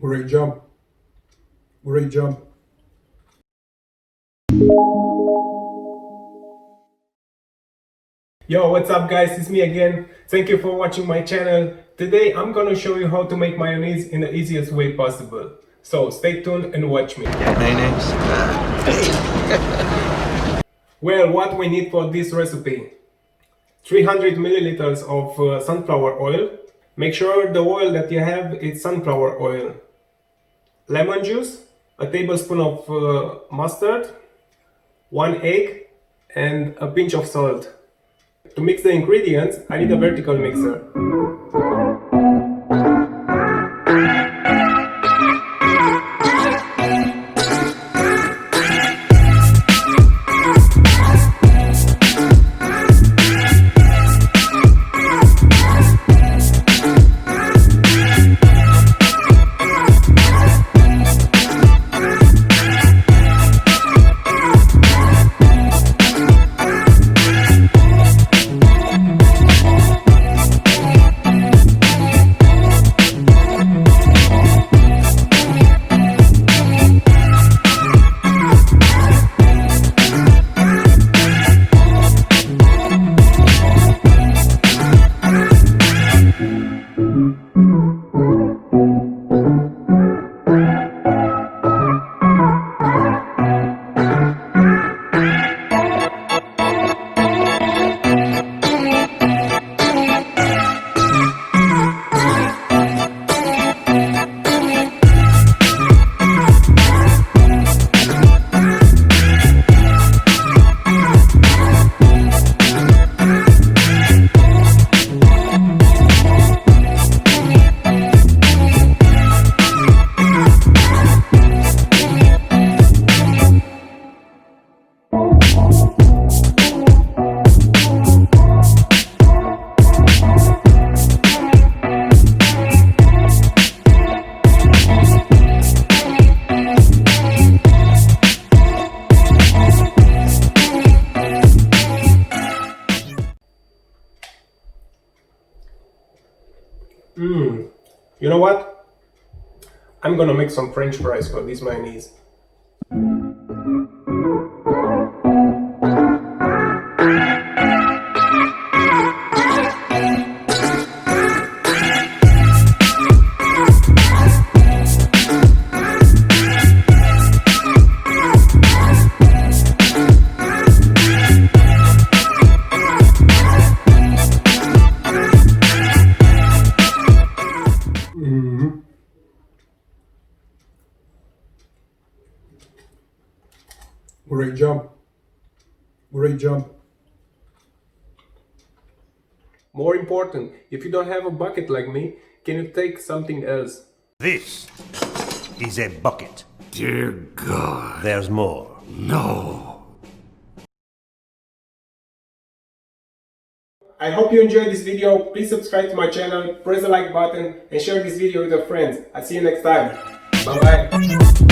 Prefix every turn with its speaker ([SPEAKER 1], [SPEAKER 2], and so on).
[SPEAKER 1] Great jump. Great jump. Yo, what's up guys? It's me again. Thank you for watching my channel. Today I'm gonna show you how to make mayonnaise in the easiest way possible. So stay tuned and watch me.
[SPEAKER 2] Mayonnaise?
[SPEAKER 1] Well, what we need for this recipe: 300 milliliters of sunflower oil. Make sure the oil that you have is sunflower oil. Lemon juice, a tablespoon of mustard, 1 egg, and a pinch of salt. To mix the ingredients, I need a vertical mixer. You know what? I'm gonna make some French fries for this mayonnaise. Great jump. Great jump. More important, if you don't have a bucket like me, can you take something else?
[SPEAKER 3] This is a bucket.
[SPEAKER 2] Dear God.
[SPEAKER 3] There's more.
[SPEAKER 2] No.
[SPEAKER 1] I hope you enjoyed this video. Please subscribe to my channel, press the like button and share this video with your friends. I'll see you next time. Bye bye.